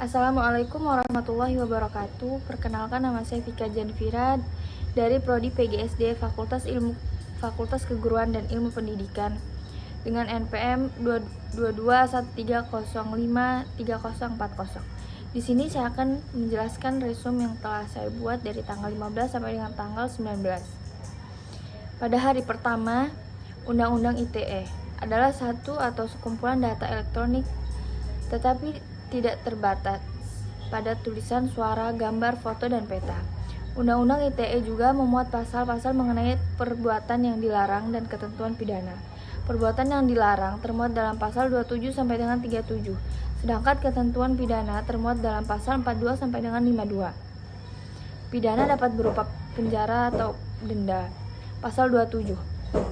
Assalamualaikum warahmatullahi wabarakatuh. Perkenalkan, nama saya Vika Janvira dari Prodi PGSD Fakultas Keguruan dan Ilmu Pendidikan dengan NPM 221305340. Di sini saya akan menjelaskan resume yang telah saya buat dari tanggal 15 sampai dengan tanggal 19. Pada hari pertama, Undang-Undang ITE adalah satu atau sekumpulan data elektronik tetapi tidak terbatas pada tulisan, suara, gambar, foto, dan peta. Undang-Undang ITE juga memuat pasal-pasal mengenai perbuatan yang dilarang dan ketentuan pidana. Perbuatan yang dilarang termuat dalam pasal 27 sampai dengan 37, sedangkan ketentuan pidana termuat dalam pasal 42 sampai dengan 52. Pidana dapat berupa penjara atau denda. Pasal 27.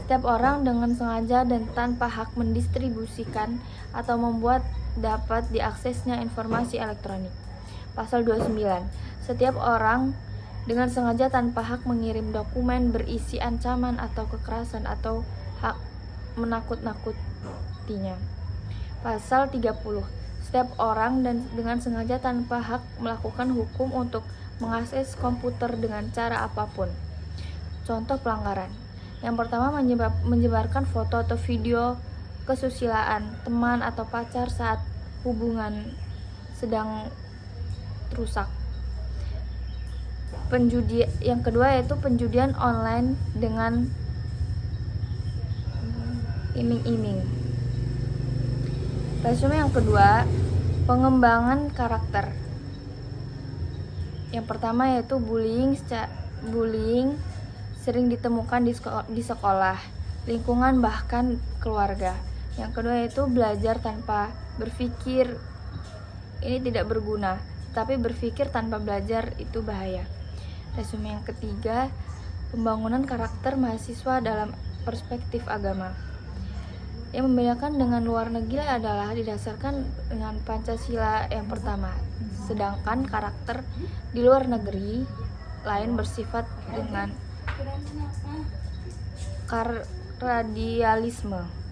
Setiap orang dengan sengaja dan tanpa hak mendistribusikan atau membuat dapat diaksesnya informasi elektronik. Pasal 29. Setiap orang dengan sengaja tanpa hak mengirim dokumen berisi ancaman atau kekerasan atau hak menakut-nakutinya. Pasal 30. Setiap orang dengan sengaja tanpa hak melakukan hukum untuk mengakses komputer dengan cara apapun. Contoh pelanggaran. Yang pertama, menyebarkan foto atau video kesusilaan teman atau pacar saat hubungan sedang rusak. Yang kedua yaitu penjudian online dengan iming-iming. Resume yang kedua, pengembangan karakter. Yang pertama yaitu bullying sering ditemukan di sekolah, lingkungan, bahkan keluarga. Yang kedua yaitu belajar tanpa berpikir ini tidak berguna, tapi berpikir tanpa belajar itu bahaya. Resume yang ketiga, pembangunan karakter mahasiswa dalam perspektif agama. Yang membedakan dengan luar negeri adalah didasarkan dengan Pancasila yang pertama, sedangkan karakter di luar negeri lain bersifat dengan radialisme.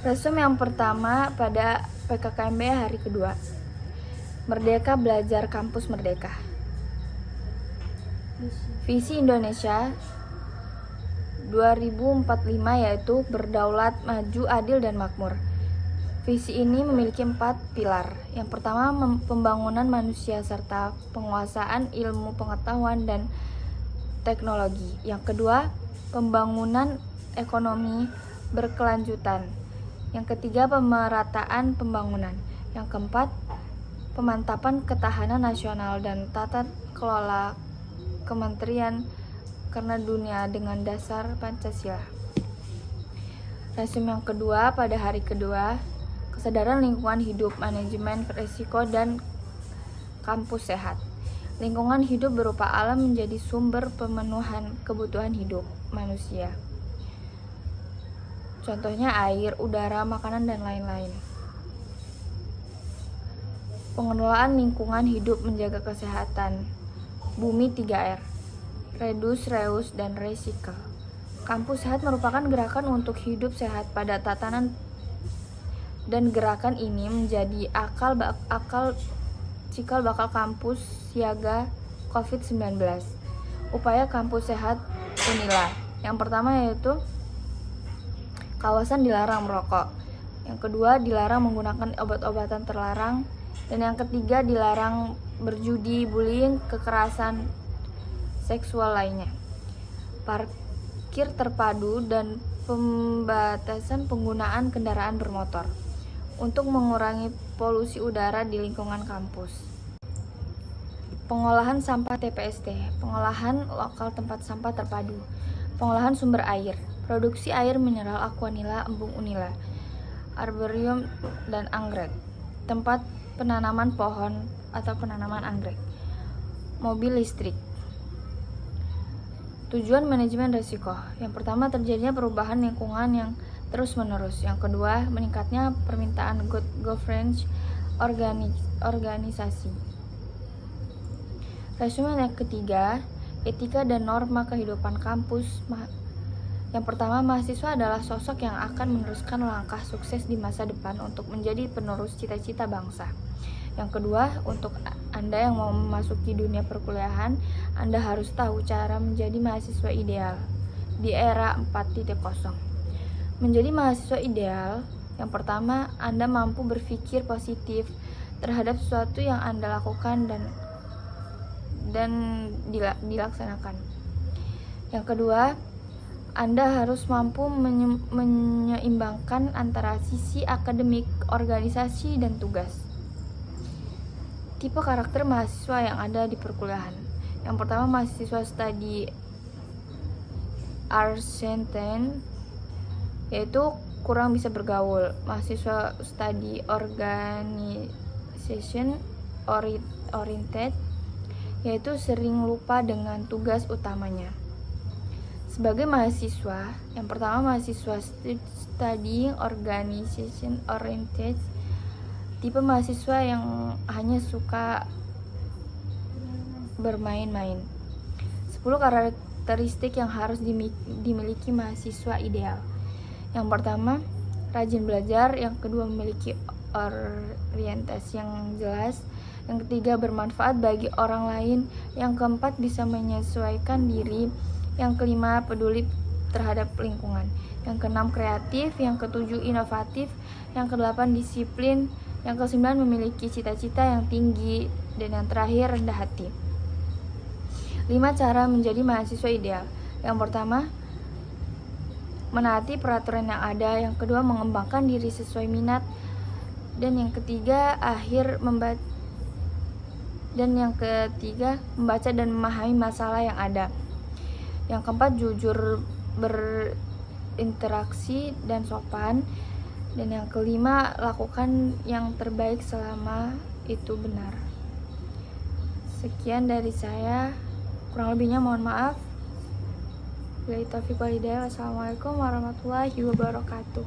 Resume yang pertama pada PKKMB hari kedua. Merdeka Belajar Kampus Merdeka. Visi Indonesia 2045 yaitu berdaulat, maju, adil, dan makmur. Visi ini memiliki 4 pilar. Yang pertama, pembangunan manusia serta penguasaan ilmu pengetahuan dan teknologi. Yang kedua, pembangunan ekonomi berkelanjutan. Yang ketiga, pemerataan pembangunan. Yang keempat, pemantapan ketahanan nasional dan tata kelola kementerian karena dunia dengan dasar Pancasila. Resume yang kedua pada hari kedua, kesadaran lingkungan hidup, manajemen risiko, dan kampus sehat. Lingkungan hidup berupa alam menjadi sumber pemenuhan kebutuhan hidup manusia. Contohnya air, udara, makanan, dan lain-lain. Pengelolaan lingkungan hidup menjaga kesehatan bumi 3R. Reduce, reuse, dan recycle. Kampus sehat merupakan gerakan untuk hidup sehat pada tatanan, dan gerakan ini menjadi cikal bakal kampus siaga COVID-19. Upaya kampus sehat Unila. Yang pertama yaitu kawasan dilarang merokok. Yang kedua, dilarang menggunakan obat-obatan terlarang. Dan yang ketiga, dilarang berjudi, bullying, kekerasan seksual lainnya. Parkir terpadu dan pembatasan penggunaan kendaraan bermotor untuk mengurangi polusi udara di lingkungan kampus. Pengolahan sampah TPST, pengolahan lokal tempat sampah terpadu, pengolahan sumber air, produksi air mineral Aquanila, Embung Unila, arborium, dan anggrek, tempat penanaman pohon atau penanaman anggrek, mobil listrik. Tujuan manajemen risiko. Yang pertama, terjadinya perubahan lingkungan yang terus-menerus. Yang kedua, meningkatnya permintaan good governance organisasi. Resume yang ketiga, etika dan norma kehidupan kampus Yang pertama, mahasiswa adalah sosok yang akan meneruskan langkah sukses di masa depan untuk menjadi penerus cita-cita bangsa. Yang kedua, untuk Anda yang mau memasuki dunia perkuliahan, Anda harus tahu cara menjadi mahasiswa ideal di era 4.0. Menjadi mahasiswa ideal, yang pertama, Anda mampu berpikir positif terhadap sesuatu yang Anda lakukan dan dilaksanakan. Yang kedua, Anda harus mampu menyeimbangkan antara sisi akademik, organisasi, dan tugas. Tipe karakter mahasiswa yang ada di perkuliahan. Yang pertama, mahasiswa studi Arsenten, yaitu kurang bisa bergaul. Mahasiswa studi Organization Oriented, yaitu sering lupa dengan tugas utamanya. Sebagai mahasiswa, yang pertama mahasiswa studying organization oriented, tipe mahasiswa yang hanya suka bermain-main. 10 karakteristik yang harus dimiliki mahasiswa ideal. Yang pertama, rajin belajar. Yang kedua, memiliki orientasi yang jelas. Yang ketiga, bermanfaat bagi orang lain. Yang keempat, bisa menyesuaikan diri. Yang kelima, peduli terhadap lingkungan. Yang keenam, kreatif. Yang ketujuh, inovatif. Yang kedelapan, disiplin. Yang kesembilan, memiliki cita-cita yang tinggi. Dan yang terakhir, rendah hati. 5 cara menjadi mahasiswa ideal. Yang pertama, menaati peraturan yang ada. Yang kedua, mengembangkan diri sesuai minat. Dan yang ketiga, membaca dan memahami masalah yang ada. Yang keempat, jujur berinteraksi dan sopan. Dan yang kelima, lakukan yang terbaik selama itu benar. Sekian dari saya, kurang lebihnya mohon maaf. Wassalamualaikum warahmatullahi wabarakatuh.